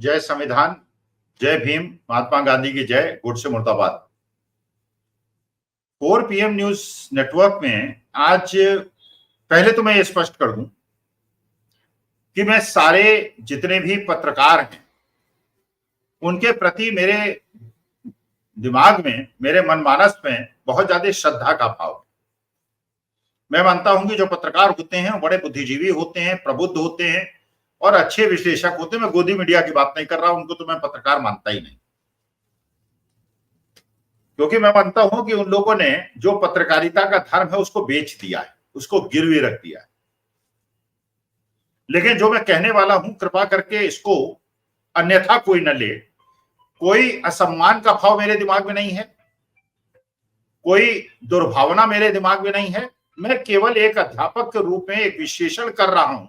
जय संविधान, जय भीम, महात्मा गांधी की जय, गुड से मुर्दाबाद। 4 PM न्यूज नेटवर्क में आज पहले तो मैं ये स्पष्ट कर दूं कि मैं सारे जितने भी पत्रकार हैं उनके प्रति मेरे दिमाग में, मेरे मनमानस में बहुत ज्यादा श्रद्धा का भाव है। मैं मानता हूं कि जो पत्रकार होते हैं बड़े बुद्धिजीवी होते हैं, प्रबुद्ध होते हैं और अच्छे विश्लेषक होते हैं। मैं गोदी मीडिया की बात नहीं कर रहा, उनको तो मैं पत्रकार मानता ही नहीं, क्योंकि मैं मानता हूं कि उन लोगों ने जो पत्रकारिता का धर्म है उसको बेच दिया है, उसको गिरवी रख दिया है। लेकिन जो मैं कहने वाला हूं, कृपा करके इसको अन्यथा कोई न ले। कोई असम्मान का भाव मेरे दिमाग में नहीं है, कोई दुर्भावना मेरे दिमाग में नहीं है। मैं केवल एक अध्यापक के रूप में एक विश्लेषण कर रहा हूं,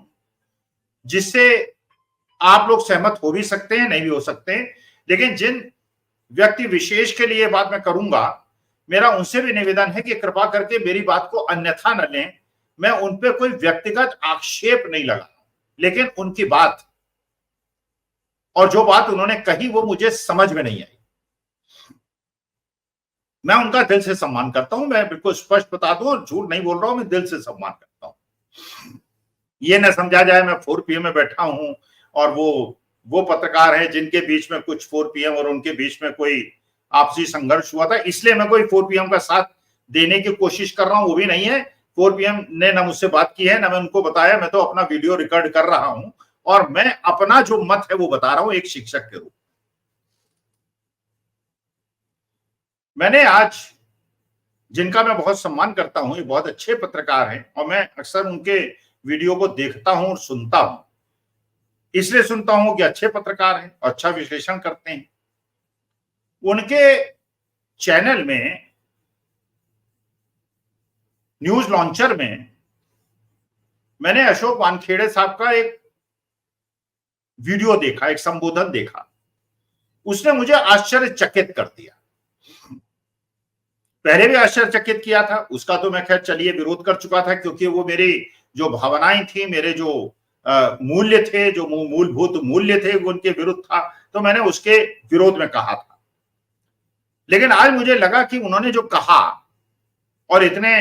जिससे आप लोग सहमत हो भी सकते हैं, नहीं भी हो सकते हैं। लेकिन जिन व्यक्ति विशेष के लिए बात मैं करूंगा, मेरा उनसे भी निवेदन है कि कृपा करके मेरी बात को अन्यथा न लें। मैं उन पे कोई व्यक्तिगत आक्षेप नहीं लगा, लेकिन उनकी बात और जो बात उन्होंने कही वो मुझे समझ में नहीं आई। मैं उनका दिल से सम्मान करता हूं, मैं बिल्कुल स्पष्ट बता दूं और झूठ नहीं बोल रहा हूं, मैं दिल से सम्मान करता हूं। ये न समझा जाए मैं 4 PM में बैठा हूं और वो पत्रकार हैं जिनके बीच में कुछ 4 PM और उनके बीच में कोई आपसी संघर्ष हुआ था, इसलिए मैं कोई 4 PM का साथ देने की कोशिश कर रहा हूं, वो भी नहीं है। 4 PM ने ना मुझसे बात की है, ना मैं उनको बताया। मैं तो अपना वीडियो रिकॉर्ड कर रहा हूं और मैं अपना जो मत है वो बता रहा हूं एक शिक्षक के रूप। मैंने आज, जिनका मैं बहुत सम्मान करता हूं, ये बहुत अच्छे पत्रकार हैं और मैं अक्सर उनके वीडियो को देखता हूं और सुनता हूं। इसलिए सुनता हूं कि अच्छे पत्रकार हैं, अच्छा विश्लेषण करते हैं। उनके चैनल में, न्यूज लॉन्चर में, मैंने अशोक वानखेड़े साहब का एक वीडियो देखा, एक संबोधन देखा। उसने मुझे आश्चर्यचकित कर दिया। पहले भी आश्चर्यचकित किया था, उसका तो मैं खैर चलिए विरोध कर चुका था, क्योंकि वो मेरी जो भावनाएं थी, मेरे जो मूल्य थे, जो मूलभूत मूल्य थे, वो उनके विरुद्ध था, तो मैंने उसके विरोध में कहा था। लेकिन आज मुझे लगा कि उन्होंने जो कहा, और इतने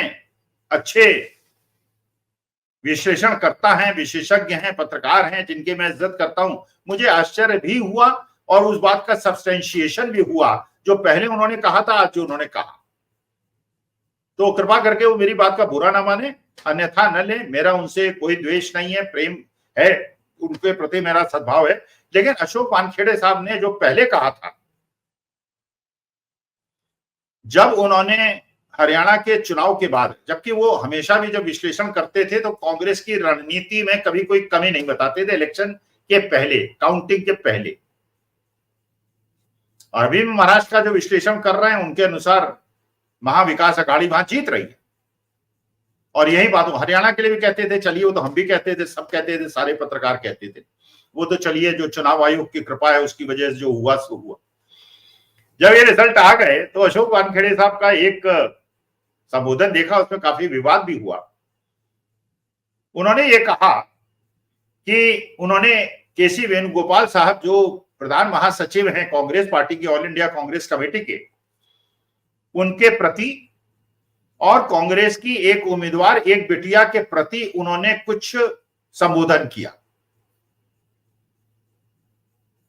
अच्छे विश्लेषण करता है, विशेषज्ञ हैं, पत्रकार हैं, जिनके मैं इज्जत करता हूं, मुझे आश्चर्य भी हुआ और उस बात का सब्सटेंशिएशन भी हुआ जो पहले उन्होंने कहा था, आज जो उन्होंने कहा। तो कृपा करके वो मेरी बात का बुरा ना माने, अन्यथा न ले। मेरा उनसे कोई द्वेष नहीं है, प्रेम है, उनके प्रति मेरा सद्भाव है। लेकिन अशोक वानखेड़े साहब ने जो पहले कहा था, जब उन्होंने हरियाणा के चुनाव के बाद, जबकि वो हमेशा भी जब विश्लेषण करते थे तो कांग्रेस की रणनीति में कभी कोई कमी नहीं बताते थे, इलेक्शन के पहले, काउंटिंग के पहले। और अभी महाराष्ट्र का जो विश्लेषण कर रहे हैं, उनके अनुसार महाविकास अघाड़ी वहां जीत रही है। और यही बात वो हरियाणा के लिए भी कहते थे, चलिए, वो तो हम भी कहते थे, सब कहते थे, सारे पत्रकार कहते थे। वो तो चलिए, जो चुनाव आयोग की कृपा है उसकी वजह से जो हुआ सो हुआ। जब ये रिजल्ट आ गए तो अशोक वानखेड़े साहब का एक संबोधन देखा, उसमें काफी विवाद भी हुआ। उन्होंने ये कहा कि उन्होंने केसी वेणुगोपाल साहब, जो प्रधान महासचिव हैं कांग्रेस पार्टी की, ऑल इंडिया कांग्रेस कमेटी के, उनके प्रति और कांग्रेस की एक उम्मीदवार, एक बिटिया के प्रति उन्होंने कुछ संबोधन किया,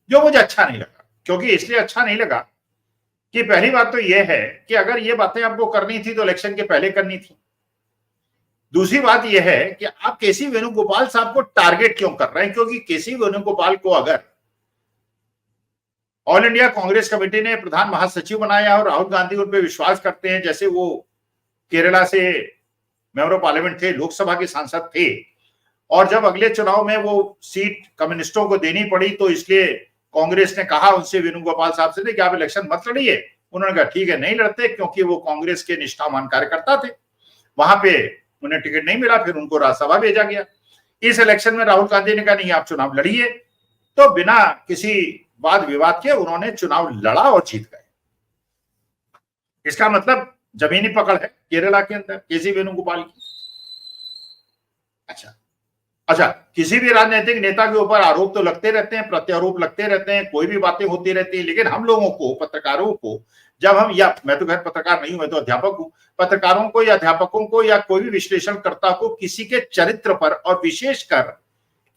जो मुझे अच्छा नहीं लगा। क्योंकि इसलिए अच्छा नहीं लगा कि पहली बात तो यह है कि अगर ये बातें आपको करनी थी तो इलेक्शन के पहले करनी थी। दूसरी बात यह है कि आप केसी वेणुगोपाल साहब को टारगेट क्यों कर रहे हैं? क्योंकि केसी वेणुगोपाल को अगर ऑल इंडिया कांग्रेस कमेटी ने प्रधान महासचिव बनाया और राहुल गांधी उन पर विश्वास करते हैं, जैसे वो केरला से मेंबर ऑफ पार्लियामेंट थे, लोकसभा के सांसद थे, और जब अगले चुनाव में वो सीट कम्युनिस्टों को देनी पड़ी तो इसलिए कांग्रेस ने कहा उनसे, वेणुगोपाल साहब से, कि आप इलेक्शन मत लड़िए। उन्होंने कहा ठीक है, नहीं लड़ते, क्योंकि वो कांग्रेस के निष्ठावान कार्यकर्ता थे। वहां पे उन्हें टिकट नहीं मिला, फिर उनको राज्यसभा भेजा गया। इस इलेक्शन में राहुल गांधी ने कहा नहीं, आप चुनाव लड़िए। तो बिना किसी वाद विवाद के उन्होंने चुनाव लड़ा और जीत गए। इसका मतलब जमीनी पकड़ है केरला के अंदर केसी वेणुगोपाल की। अच्छा, अच्छा, किसी भी राजनीतिक नेता के ऊपर आरोप तो लगते रहते हैं, प्रत्यारोप लगते रहते हैं, कोई भी बातें होती रहती है, लेकिन हम लोगों को, पत्रकारों को, जब हम, या मैं तो खैर पत्रकार नहीं हूं, मैं तो अध्यापक हूं, पत्रकारों को या अध्यापकों को या कोई भी विश्लेषणकर्ता को किसी के चरित्र पर और विशेषकर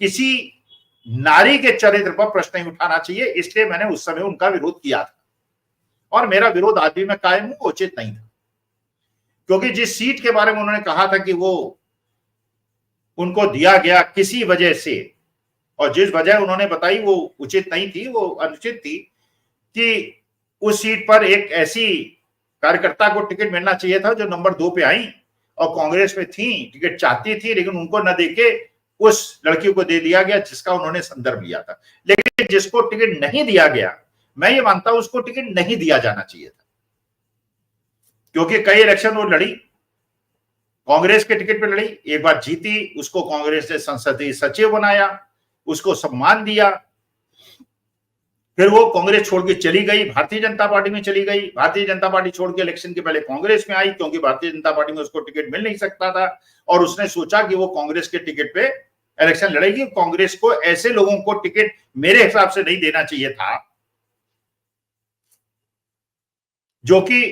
किसी नारी के चरित्र पर प्रश्न नहीं उठाना चाहिए। इसलिए मैंने उस समय उनका विरोध किया था और मेरा विरोध आज भी मैं कायम हूं, उचित नहीं था, क्योंकि जिस सीट के बारे में उन्होंने कहा था कि वो उनको दिया गया किसी वजह से, और जिस वजह उन्होंने बताई वो उचित नहीं थी, वो अनुचित थी, कि उस सीट पर एक ऐसी कार्यकर्ता को टिकट मिलना चाहिए था जो नंबर 2 पे आई और कांग्रेस में थी, टिकट चाहती थी, लेकिन उनको न देके उस लड़की को दे दिया गया जिसका उन्होंने संदर्भ लिया था। लेकिन जिसको टिकट नहीं दिया गया, मैं ये मानता हूं उसको टिकट नहीं दिया जाना चाहिए था, क्योंकि कई इलेक्शन वो लड़ी, कांग्रेस के टिकट पर लड़ी, एक बार जीती, उसको कांग्रेस ने संसदीय सचिव बनाया, उसको सम्मान दिया, फिर वो कांग्रेस छोड़ के चली गई, भारतीय जनता पार्टी में चली गई, भारतीय जनता पार्टी छोड़ के इलेक्शन के पहले कांग्रेस में आई, क्योंकि भारतीय जनता पार्टी में उसको टिकट मिल नहीं सकता था, और उसने सोचा कि वो कांग्रेस के टिकट पे इलेक्शन लड़ेगी। कांग्रेस को ऐसे लोगों को टिकट मेरे हिसाब से नहीं देना चाहिए था जो कि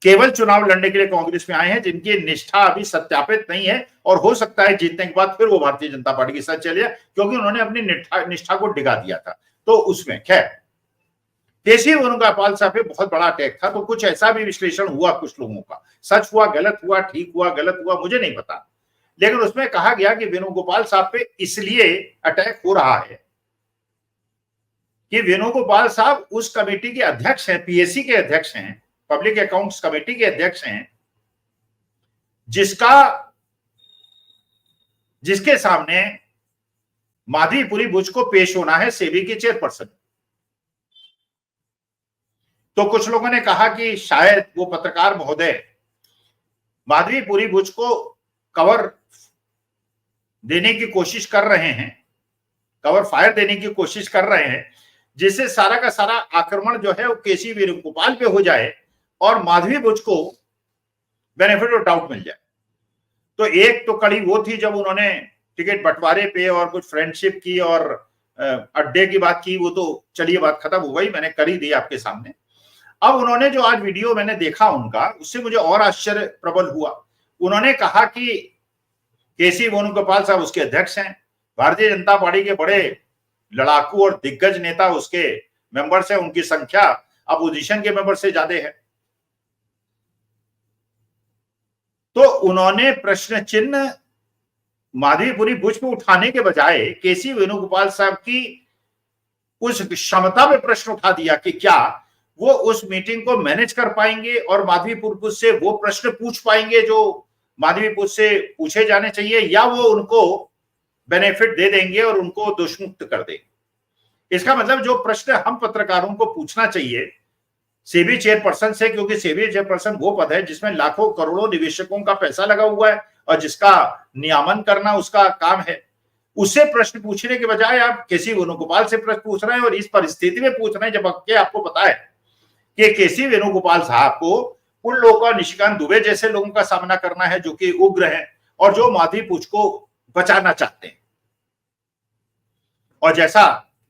केवल चुनाव लड़ने के लिए कांग्रेस में आए हैं, जिनकी निष्ठा अभी सत्यापित नहीं है, और हो सकता है जीतने के बाद फिर वो भारतीय जनता पार्टी के साथ चले जाए, क्योंकि उन्होंने अपनी निष्ठा को डिगा दिया था। तो उसमें खैर केसी वेणुगोपाल साहब पे बहुत बड़ा अटैक था, तो कुछ ऐसा भी विश्लेषण हुआ कुछ लोगों का, सच हुआ, गलत हुआ, ठीक हुआ, गलत हुआ, मुझे नहीं पता, लेकिन उसमें कहा गया कि वेणुगोपाल साहब पे इसलिए अटैक हो रहा है कि वेणुगोपाल साहब उस कमेटी के अध्यक्ष हैं, पीएससी के अध्यक्ष हैं, पब्लिक अकाउंट्स कमेटी के अध्यक्ष हैं, जिसके सामने माधवीपुरी बुच को पेश होना है, सेबी की चेयरपर्सन। तो कुछ लोगों ने कहा कि शायद वो पत्रकार महोदय माधवीपुरी बुच को कवर देने की कोशिश कर रहे हैं, कवर फायर देने की कोशिश कर रहे हैं, जिससे सारा का सारा आक्रमण जो है वो केसी वेणुगोपाल पे हो जाए और माधवी बुच को बेनिफिट ऑफ डाउट मिल जाए। तो एक तो कड़ी वो थी जब उन्होंने टिकट बंटवारे पे और कुछ फ्रेंडशिप की और अड्डे की बात की, वो तो चलिए बात खत्म हो गई, मैंने कर ही दी आपके सामने। अब उन्होंने जो आज वीडियो मैंने देखा उनका, उससे मुझे और आश्चर्य प्रबल हुआ। उन्होंने कहा कि केसी वेणुगोपाल साहब उसके अध्यक्ष हैं, भारतीय जनता पार्टी के बड़े लड़ाकू और दिग्गज नेता उसके मेंबर्स हैं, उनकी संख्या अपोजिशन के मेंबर से ज्यादा है। तो उन्होंने प्रश्न चिन्ह माधवीपुरी बुच पे उठाने के बजाय केसी वेणुगोपाल साहब की उस क्षमता पे प्रश्न उठा दिया कि क्या वो उस मीटिंग को मैनेज कर पाएंगे और माधवीपुरी बुच से वो प्रश्न पूछ पाएंगे जो माधवीपुरी से पूछे जाने चाहिए, या वो उनको बेनिफिट दे देंगे और उनको दोषमुक्त कर देंगे। इसका मतलब जो प्रश्न हम पत्रकारों को पूछना चाहिए सेबी चेयरपर्सन से, क्योंकि सेबी चेयरपर्सन वो पद है जिसमें लाखों करोड़ों निवेशकों का पैसा लगा हुआ है और जिसका नियामन करना उसका काम है, उससे प्रश्न पूछने के बजाय आप केसी वेणुगोपाल से प्रश्न पूछ रहे हैं, और इस परिस्थिति में पूछ रहे हैं जबकि आपको पता है कि केसी वेणुगोपाल साहब को उन लोगों का, निशिकांत दुबे जैसे लोगों का सामना करना है जो कि उग्र हैं और जो माधवी बुच को बचाना चाहते हैं। और जैसा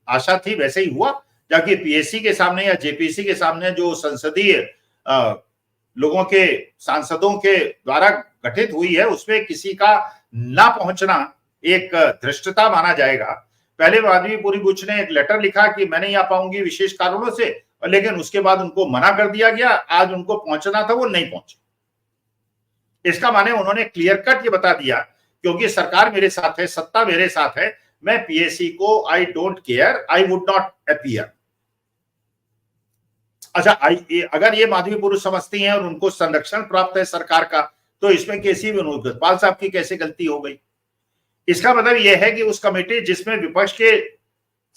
आशा थी वैसे ही हुआ, जबकि पीएससी के सामने या जेपीसी के सामने जो संसदीय लोगों के, सांसदों के द्वारा गठित हुई है, उसमें किसी का ना पहुंचना एक धृष्टता माना जाएगा। पहले माधवीपुरी बुच ने एक लेटर लिखा कि मैं नहीं आ पाऊंगी विशेष कारणों से, लेकिन उसके बाद उनको मना कर दिया गया, आज उनको पहुंचना था वो नहीं पहुंचे। इसका माने उन्होंने क्लियर कट ये बता दिया, क्योंकि सरकार मेरे साथ है, सत्ता मेरे साथ है, मैं पीएससी को I don't care, I would not appear. अच्छा, अगर ये माधवीपुरी समझती हैं और उनको संरक्षण प्राप्त है सरकार का, तो इसमें केसी वेणुगोपाल साहब की कैसे गलती हो गई? इसका मतलब यह है कि उस कमेटी जिसमें विपक्ष के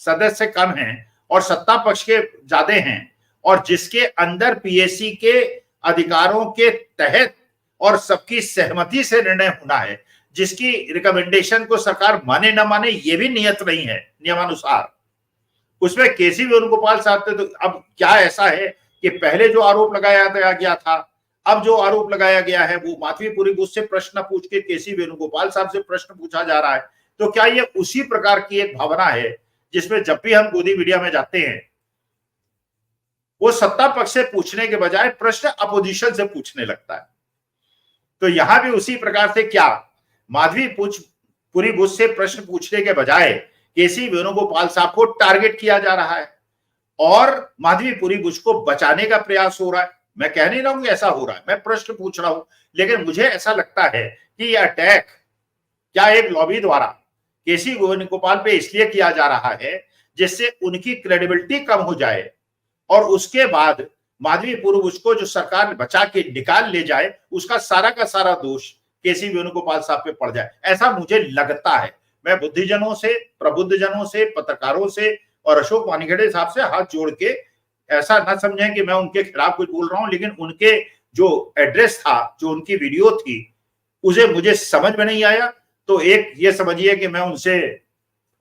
सदस्य कम हैं और सत्ता पक्ष के ज्यादा हैं, और जिसके अंदर पीएससी के अधिकारों के तहत और सबकी सहमति से निर्णय होना है, जिसकी रिकमेंडेशन को सरकार माने ना माने ये भी नियत नहीं है नियमानुसार, उसमें केसी वेणुगोपाल साहब थे। तो अब क्या ऐसा है कि पहले जो आरोप लगाया गया था, अब जो आरोप लगाया गया है वो माधवीपुरी बुच से प्रश्न पूछ के केसी वेणुगोपाल साहब से प्रश्न पूछा जा रहा है। तो क्या ये उसी प्रकार की एक भावना है जिसमें जब भी हम गोदी मीडिया में जाते हैं वो सत्ता पक्ष से पूछने के बजाय प्रश्न अपोजिशन से पूछने लगता है। तो यहां भी उसी प्रकार से क्या माधवी पुरी बुश से प्रश्न पूछने के बजाय केसी वेणुगोपाल साहब को टारगेट किया जा रहा है और माधवी पुरी बुश को बचाने का प्रयास हो रहा है। मैं कह नहीं रहा हूं कि ऐसा हो रहा है, मैं प्रश्न पूछ रहा हूं, लेकिन मुझे ऐसा लगता है कि यह अटैक क्या एक लॉबी द्वारा केसी वेणुगोपाल पे इसलिए किया जा रहा है जिससे उनकी क्रेडिबिलिटी कम हो जाए और उसके बाद माधवी पुरी बुश को जो सरकार बचा के निकाल ले जाए उसका सारा का सारा दोष केसी वेणुगोपाल साहब पे पड़ जाए, ऐसा मुझे लगता है। मैं बुद्धिजनों से, प्रबुद्ध जनों से, पत्रकारों से और अशोक वानखेड़े साहब से हाथ जोड़ के ऐसा ना समझें कि मैं उनके खिलाफ कुछ बोल रहा हूं, लेकिन उनके जो एड्रेस था, जो उनकी वीडियो थी, उसे मुझे समझ में नहीं आया। तो एक ये समझिए कि मैं उनसे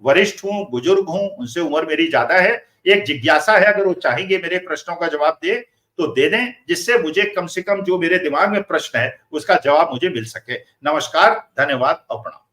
वरिष्ठ हूं, बुजुर्ग हूं, उनसे उम्र मेरी ज्यादा है, एक जिज्ञासा है, अगर वो चाहेंगे मेरे प्रश्नों का जवाब दे तो दे दें, जिससे मुझे कम से कम जो मेरे दिमाग में प्रश्न है उसका जवाब मुझे मिल सके। नमस्कार, धन्यवाद और प्रणाम।